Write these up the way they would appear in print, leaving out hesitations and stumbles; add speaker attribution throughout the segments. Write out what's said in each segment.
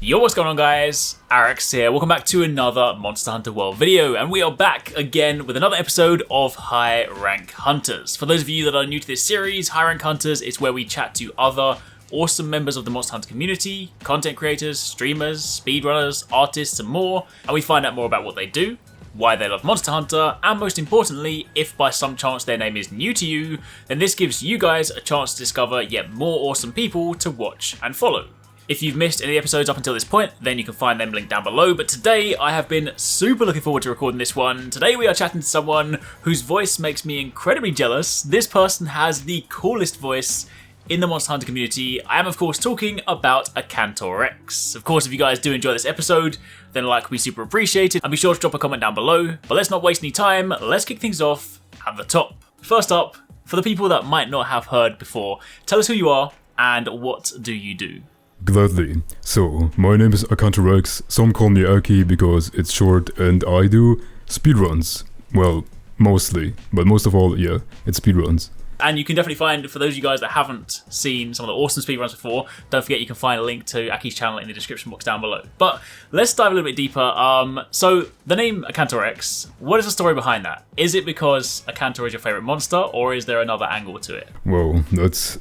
Speaker 1: Yo, what's going on guys? Arekkz here, welcome back to another Monster Hunter World video, and we are back again with another episode of High Rank Hunters. For those of you that are new to this series, High Rank Hunters is where we chat to other awesome members of the Monster Hunter community, content creators, streamers, speedrunners, artists and more, and we find out more about what they do, why they love Monster Hunter, and most importantly, if by some chance their name is new to you, then this gives you guys a chance to discover yet more awesome people to watch and follow. If you've missed any episodes up until this point, then you can find them linked down below, but today I have been super looking forward to recording this one. Today we are chatting to someone whose voice makes me incredibly jealous. This person has the coolest voice in the Monster Hunter community. I am of course talking about AkantoreX. Of course, if you guys do enjoy this episode, then a like would be super appreciated, and be sure to drop a comment down below. But let's not waste any time, let's kick things off at the top. First up, for the people that might not have heard before, tell us who you are and what do you do?
Speaker 2: Gladly. So, my name is AkantoreX, some call me Aki because it's short, and I do speedruns. Well, mostly, but most of all, yeah, it's speedruns.
Speaker 1: And you can definitely find, for those of you guys that haven't seen some of the awesome speedruns before, don't forget you can find a link to Aki's channel in the description box down below. But let's dive a little bit deeper. So, the name AkantoreX, what is the story behind that? Is it because Akantor is your favourite monster, or is there another angle to it?
Speaker 2: Well, that's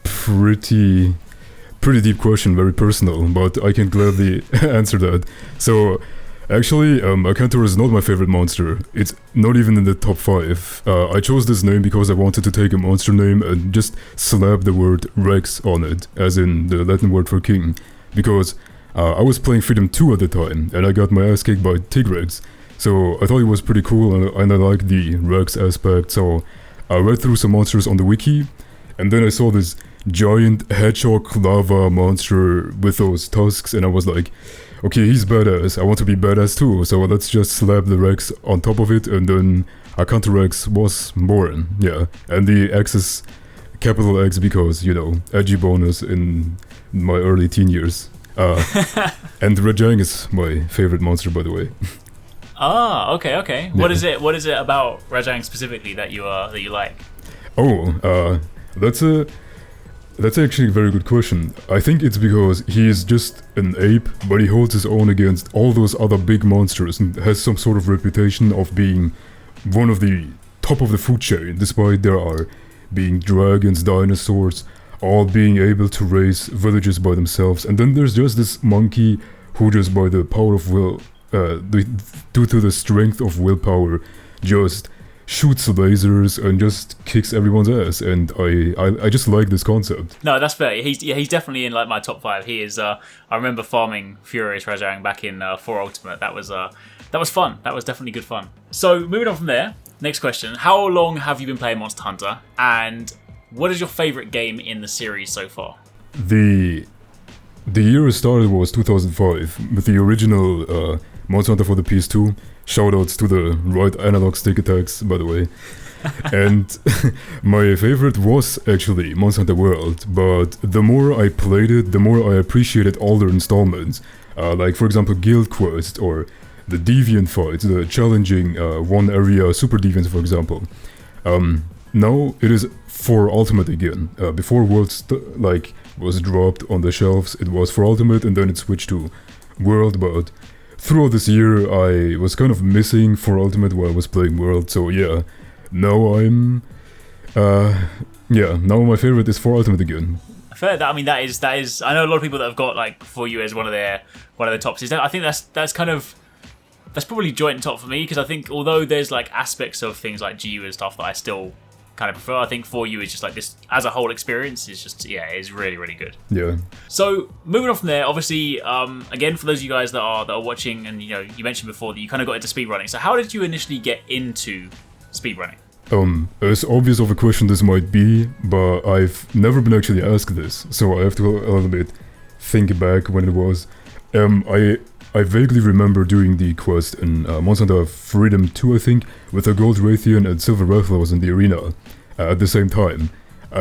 Speaker 2: pretty deep question, very personal, but I can gladly answer that. So, actually, Akantor is not my favorite monster. It's not even in the top 5. I chose this name because I wanted to take a monster name and just slap the word Rex on it, as in the Latin word for king. Because I was playing Freedom 2 at the time, and I got my ass kicked by Tigrex. So I thought it was pretty cool, and I liked the Rex aspect, so I read through some monsters on the wiki, and then I saw this giant hedgehog lava monster with those tusks, and I was like, okay, he's badass, I want to be badass too, so let's just slap the Rex on top of it, and then AkantoreX was born, yeah. And the X is capital X because, you know, edgy bonus in my early teen years. And Rajang is my favorite monster, by the way.
Speaker 1: Ah, okay.
Speaker 2: Yeah.
Speaker 1: What is it about Rajang specifically that you like?
Speaker 2: Oh, that's actually a very good question. I think it's because he is just an ape, but he holds his own against all those other big monsters and has some sort of reputation of being one of the top of the food chain, despite there are being dragons, dinosaurs, all being able to raise villages by themselves. And then there's just this monkey who just by the power of will, due to the strength of willpower, just shoots lasers and just kicks everyone's ass, and I just like this concept.
Speaker 1: No, that's fair. He's definitely in like my top 5. He is. I remember farming Furious Rajang back in 4 Ultimate. That was fun. That was definitely good fun. So moving on from there, next question: how long have you been playing Monster Hunter, and what is your favorite game in the series so far?
Speaker 2: The year it started was 2005 with the original Monster Hunter for the PS2. Shoutouts to the right analog stick attacks, by the way. And my favorite was actually Monster Hunter World, but the more I played it, the more I appreciated all their installments. Like, for example, Guild Quest, or the Deviant fights, the challenging one area Super Deviants, for example. Now it is for Ultimate again. Before World was dropped on the shelves, it was for Ultimate, and then it switched to World, but throughout this year, I was kind of missing for Ultimate while I was playing World, so yeah. Now I'm... now my favorite is for Ultimate again.
Speaker 1: Fair. That is. I know a lot of people that have got like For You as one of their tops. I think that's probably joint top for me, because I think although there's like aspects of things like GU and stuff that I still kind of prefer, I think For You is just like this as a whole experience is just, yeah, it's really, really good.
Speaker 2: Yeah.
Speaker 1: So moving on from there, obviously, again, for those of you guys that are watching, and you know, you mentioned before that you kind of got into speedrunning. So how did you initially get into speedrunning?
Speaker 2: As obvious of a question this might be, but I've never been actually asked this, so I have to a little bit think back when it was. I vaguely remember doing the quest in Monster Hunter Freedom 2, I think, with a Gold Raytheon and Silver Rathalos in the arena at the same time.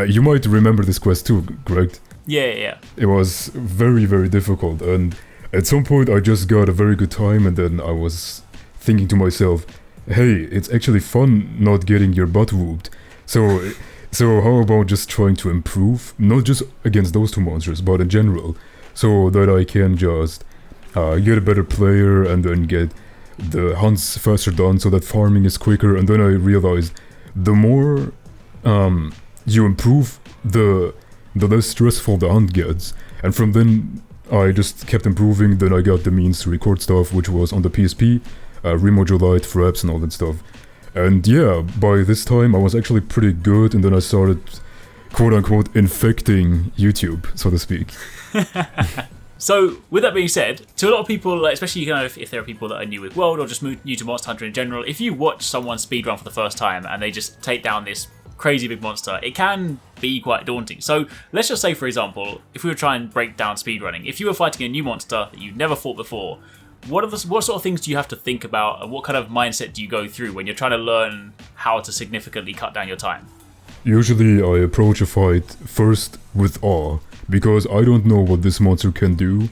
Speaker 2: You might remember this quest too, correct?
Speaker 1: Yeah.
Speaker 2: It was very, very difficult, and at some point I just got a very good time, and then I was thinking to myself, hey, it's actually fun not getting your butt whooped. So how about just trying to improve, not just against those two monsters, but in general. so that I can just get a better player and then get the hunts faster done so that farming is quicker. And then I realized the more you improve, the less stressful the hunt gets. And from then I just kept improving. Then I got the means to record stuff, which was on the PSP, Remodulite, Fraps and all that stuff. And yeah, by this time I was actually pretty good, and then I started quote-unquote infecting YouTube, so to speak.
Speaker 1: So, with that being said, to a lot of people, like, especially kind of if there are people that are new with World or just new to Monster Hunter in general, if you watch someone speedrun for the first time and they just take down this crazy big monster, it can be quite daunting. So, let's just say, for example, if we were trying to break down speedrunning, if you were fighting a new monster that you've never fought before, what sort of things do you have to think about, and what kind of mindset do you go through when you're trying to learn how to significantly cut down your time?
Speaker 2: Usually I approach a fight first with awe, because I don't know what this monster can do,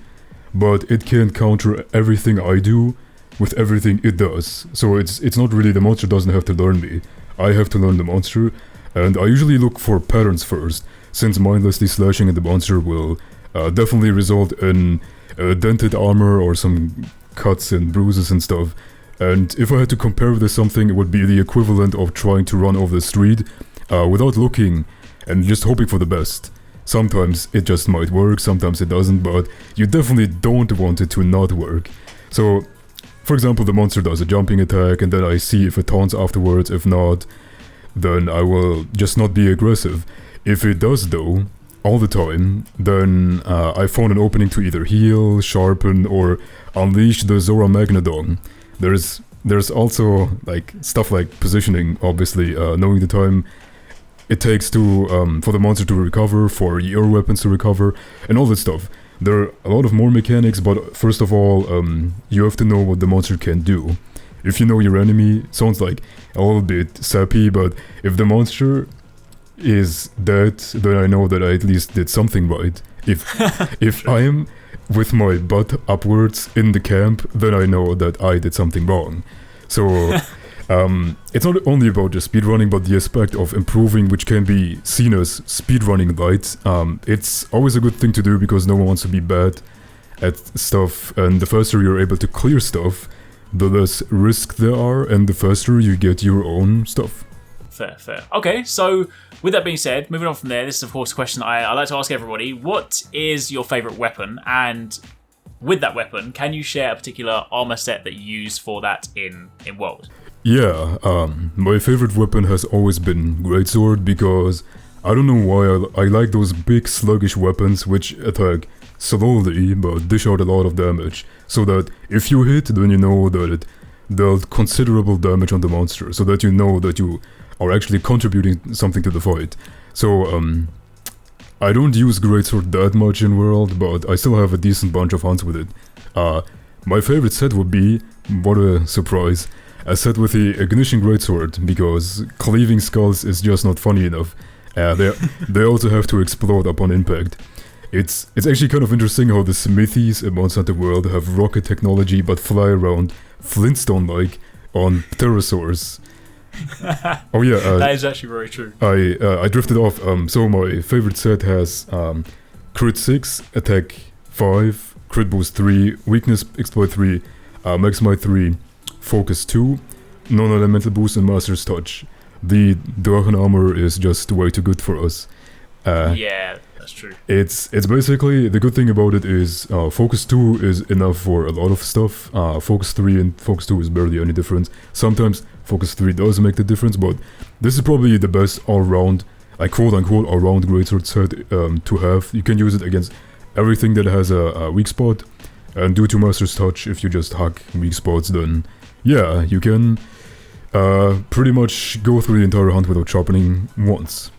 Speaker 2: but it can counter everything I do with everything it does. So it's not really, the monster doesn't have to learn me, I have to learn the monster, and I usually look for patterns first, since mindlessly slashing at the monster will definitely result in dented armor or some cuts and bruises and stuff. And if I had to compare this to something, it would be the equivalent of trying to run over the street without looking and just hoping for the best. Sometimes it just might work, sometimes it doesn't, but you definitely don't want it to not work. So, for example, the monster does a jumping attack, and then I see if it taunts afterwards. If not, then I will just not be aggressive. If it does though, all the time, then I found an opening to either heal, sharpen, or unleash the Zora Magnadon. There's also like stuff like positioning, obviously, knowing the time it takes to for the monster to recover, for your weapons to recover, and all that stuff. There are a lot of more mechanics, but first of all, you have to know what the monster can do. If you know your enemy, sounds like a little bit sappy, but if the monster is dead, then I know that I at least did something right. If I am with my butt upwards in the camp, then I know that I did something wrong. So it's not only about just speedrunning, but the aspect of improving, which can be seen as speedrunning light. It's always a good thing to do because no one wants to be bad at stuff, and the faster you're able to clear stuff, the less risk there are, and the faster you get your own stuff.
Speaker 1: Fair. Okay, so with that being said, moving on from there, this is of course a question I like to ask everybody. What is your favourite weapon? And with that weapon, can you share a particular armor set that you use for that in World?
Speaker 2: Yeah, my favorite weapon has always been Greatsword, because I don't know why I like those big sluggish weapons which attack slowly but dish out a lot of damage, so that if you hit, then you know that it dealt considerable damage on the monster, so that you know that you are actually contributing something to the fight. So I don't use Greatsword that much in World, but I still have a decent bunch of hunts with it. My favorite set would be, what a surprise, a set with the Ignition Greatsword, because cleaving skulls is just not funny enough. They also have to explode upon impact. It's actually kind of interesting how the smithies in Monster Hunter World have rocket technology but fly around Flintstone-like on pterosaurs. Oh yeah,
Speaker 1: that is actually very true.
Speaker 2: I drifted off. So my favorite set has crit 6, attack 5, crit boost 3, weakness exploit 3, max might 3, focus 2, non-elemental boost, and master's touch. The Drachen armor is just way too good for us.
Speaker 1: Yeah, that's true.
Speaker 2: It's basically, the good thing about it is focus 2 is enough for a lot of stuff. Focus 3 and focus 2 is barely any difference. Sometimes focus 3 does make the difference, but this is probably the best all-round, like quote-unquote all-round greatsword set to have. You can use it against everything that has a weak spot, and due to master's touch, if you just hack weak spots, then yeah, you can pretty much go through the entire hunt without sharpening once.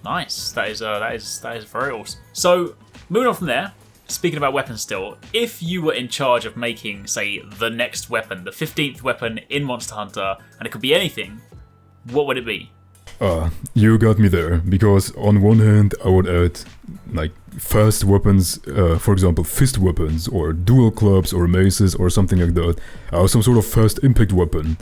Speaker 1: Nice. That is very awesome. So, moving on from there, speaking about weapons still, if you were in charge of making, say, the next weapon, the 15th weapon in Monster Hunter, and it could be anything, what would it be?
Speaker 2: You got me there, because on one hand, I would add, like, fast weapons, for example, fist weapons, or dual clubs, or maces, or something like that. Some sort of fast impact weapon.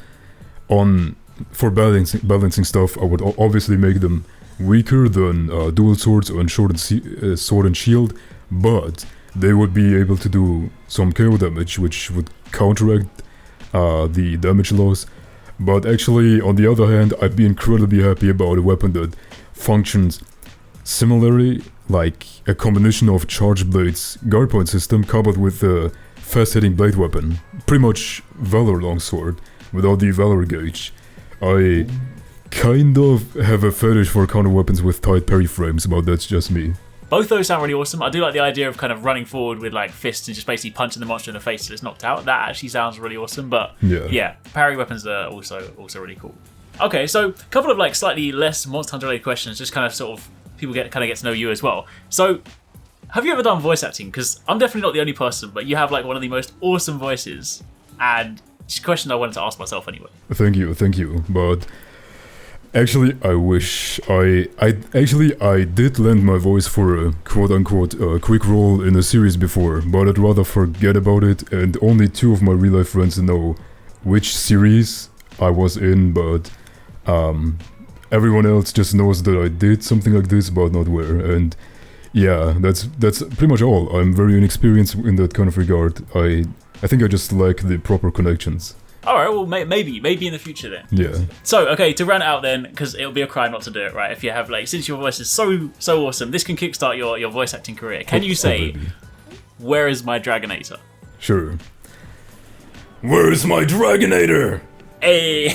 Speaker 2: For balancing stuff, I would obviously make them weaker than dual swords and sword and shield, but they would be able to do some KO damage, which would counteract the damage loss. But actually, on the other hand, I'd be incredibly happy about a weapon that functions similarly, like a combination of charge blades guard point system coupled with a fast-hitting blade weapon. Pretty much Valor Longsword without the Valor gauge. I kind of have a fetish for counter weapons with tight parry frames, but that's just me.
Speaker 1: Both those sound really awesome. I do like the idea of kind of running forward with like fists and just basically punching the monster in the face till it's knocked out. That actually sounds really awesome. But yeah, parry weapons are also really cool. Okay, so a couple of like slightly less Monster Hunter related questions, just kind of sort of people get to know you as well. So, have you ever done voice acting? Because I'm definitely not the only person, but you have like one of the most awesome voices, and it's a question I wanted to ask myself anyway.
Speaker 2: Thank you. But actually, I wish I did lend my voice for a quote-unquote quick role in a series before, but I'd rather forget about it, and only 2 of my real-life friends know which series I was in, but everyone else just knows that I did something like this, but not where. And yeah, that's pretty much all. I'm very inexperienced in that kind of regard. I think I just lack the proper connections.
Speaker 1: Alright, well maybe in the future then.
Speaker 2: Yeah.
Speaker 1: So, okay, to round it out then, because it'll be a crime not to do it, right? If you have like, since your voice is so awesome, this can kickstart your voice acting career. Can you say, where is my Dragonator?
Speaker 2: Sure. Where is my Dragonator?
Speaker 1: Hey,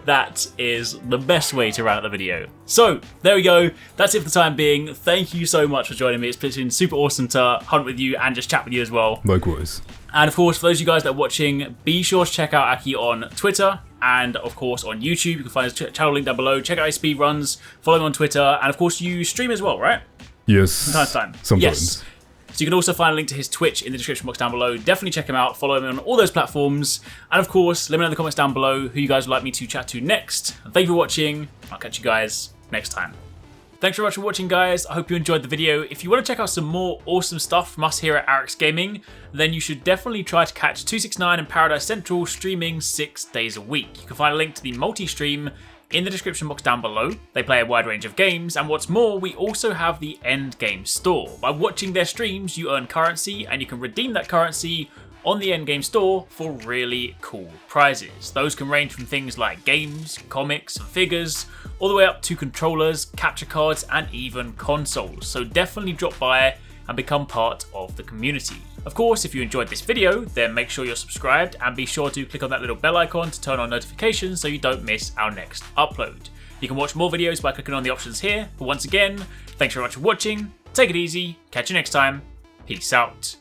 Speaker 1: that is the best way to round out the video. So, there we go. That's it for the time being. Thank you so much for joining me. It's been super awesome to hunt with you and just chat with you as well.
Speaker 2: Likewise.
Speaker 1: And of course, for those of you guys that are watching, be sure to check out Aki on Twitter and of course on YouTube. You can find his channel link down below. Check out his speedruns, follow him on Twitter, and of course you stream as well, right?
Speaker 2: Yes.
Speaker 1: From time to time.
Speaker 2: Sometimes.
Speaker 1: Yes. So you can also find a link to his Twitch in the description box down below. Definitely check him out, follow him on all those platforms. And of course, let me know in the comments down below who you guys would like me to chat to next. And thank you for watching. I'll catch you guys next time. Thanks very much for watching, guys. I hope you enjoyed the video. If you want to check out some more awesome stuff from us here at Arekkz Gaming, then you should definitely try to catch 269 and Paradise Central streaming 6 days a week. You can find a link to the multi-stream in the description box down below. They play a wide range of games, and what's more, we also have the Endgame store. By watching their streams, you earn currency, and you can redeem that currency on the Endgame store for really cool prizes. Those can range from things like games, comics, and figures, all the way up to controllers, capture cards, and even consoles. So definitely drop by and become part of the community. Of course, if you enjoyed this video, then make sure you're subscribed and be sure to click on that little bell icon to turn on notifications so you don't miss our next upload. You can watch more videos by clicking on the options here, but once again, thanks very much for watching, take it easy, catch you next time, peace out.